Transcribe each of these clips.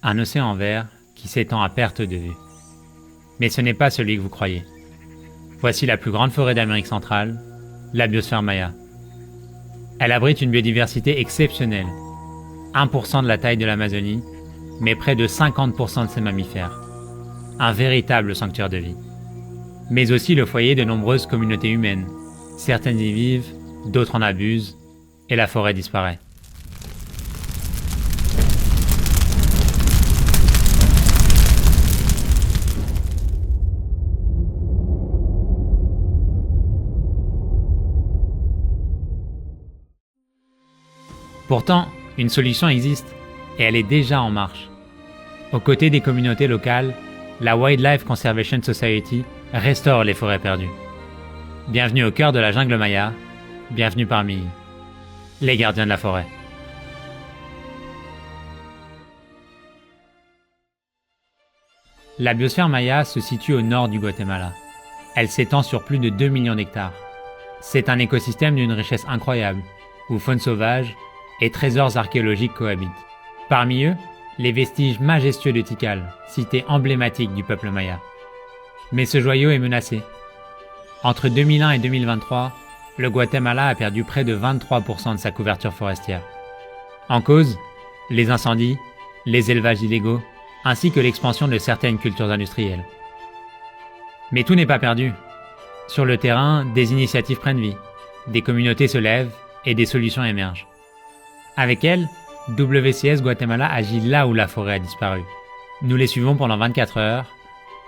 Un océan vert qui s'étend à perte de vue. Mais ce n'est pas celui que vous croyez. Voici la plus grande forêt d'Amérique centrale, la biosphère maya. Elle abrite une biodiversité exceptionnelle, 1% de la taille de l'Amazonie, mais près de 50% de ses mammifères. Un véritable sanctuaire de vie. Mais aussi le foyer de nombreuses communautés humaines. Certaines y vivent, d'autres en abusent, et la forêt disparaît. Pourtant, une solution existe, et elle est déjà en marche. Aux côtés des communautés locales, la Wildlife Conservation Society restaure les forêts perdues. Bienvenue au cœur de la jungle maya, bienvenue parmi les gardiens de la forêt. La biosphère maya se situe au nord du Guatemala. Elle s'étend sur plus de 2 millions d'hectares. C'est un écosystème d'une richesse incroyable, où faune sauvage et trésors archéologiques cohabitent. Parmi eux, les vestiges majestueux de Tikal, cité emblématique du peuple maya. Mais ce joyau est menacé. Entre 2001 et 2023, le Guatemala a perdu près de 23% de sa couverture forestière. En cause, les incendies, les élevages illégaux, ainsi que l'expansion de certaines cultures industrielles. Mais tout n'est pas perdu. Sur le terrain, des initiatives prennent vie, des communautés se lèvent et des solutions émergent. Avec elles, WCS Guatemala agit là où la forêt a disparu. Nous les suivons pendant 24 heures,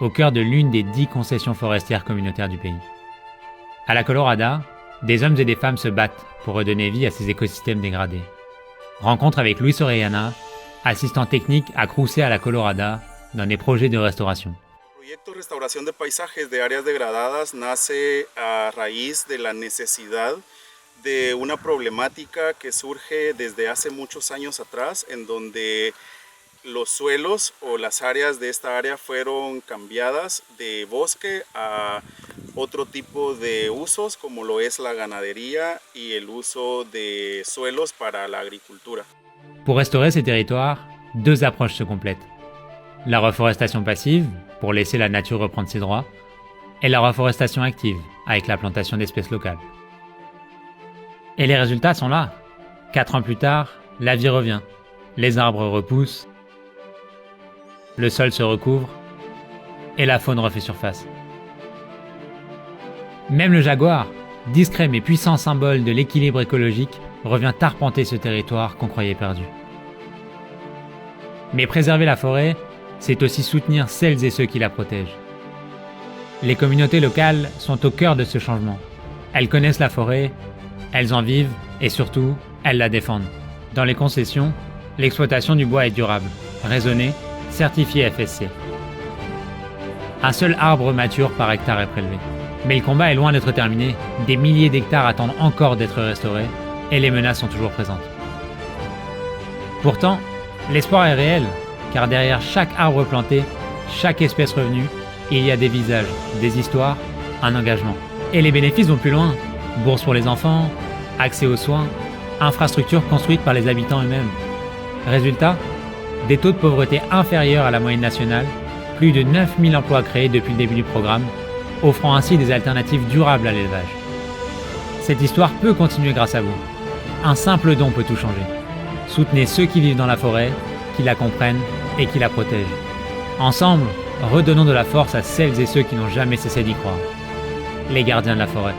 au cœur de l'une des 10 concessions forestières communautaires du pays. À la Colorada, des hommes et des femmes se battent pour redonner vie à ces écosystèmes dégradés. Rencontre avec Luis Orellana, assistant technique à Cruce à la Colorada, dans des projets de restauration. El proyecto Restauración de Paisajes de Áreas Degradadas nace a raíz de la necesidad de una problemática que surge desde hace muchos años atrás, en donde los suelos o las áreas de esta área fueron cambiadas de bosque a otro tipo de usos, como lo es la ganadería y el uso de suelos para la agricultura. Pour restaurer ces territoires, deux approches se complètent. La reforestation passive, pour laisser la nature reprendre ses droits, et la reforestation active, avec la plantation d'espèces locales. Et les résultats sont là. 4 ans plus tard, la vie revient. Les arbres repoussent, le sol se recouvre, et la faune refait surface. Même le jaguar, discret mais puissant symbole de l'équilibre écologique, revient arpenter ce territoire qu'on croyait perdu. Mais préserver la forêt, c'est aussi soutenir celles et ceux qui la protègent. Les communautés locales sont au cœur de ce changement. Elles connaissent la forêt, elles en vivent et surtout, elles la défendent. Dans les concessions, l'exploitation du bois est durable, raisonnée, certifiée FSC. Un seul arbre mature par hectare est prélevé. Mais le combat est loin d'être terminé, des milliers d'hectares attendent encore d'être restaurés et les menaces sont toujours présentes. Pourtant, l'espoir est réel, car derrière chaque arbre planté, chaque espèce revenue, il y a des visages, des histoires, un engagement. Et les bénéfices vont plus loin. Bourses pour les enfants, accès aux soins, infrastructures construites par les habitants eux-mêmes. Résultat, des taux de pauvreté inférieurs à la moyenne nationale, plus de 9000 emplois créés depuis le début du programme, offrant ainsi des alternatives durables à l'élevage. Cette histoire peut continuer grâce à vous. Un simple don peut tout changer. Soutenez ceux qui vivent dans la forêt, qui la comprennent et qui la protègent. Ensemble, redonnons de la force à celles et ceux qui n'ont jamais cessé d'y croire. Les gardiens de la forêt.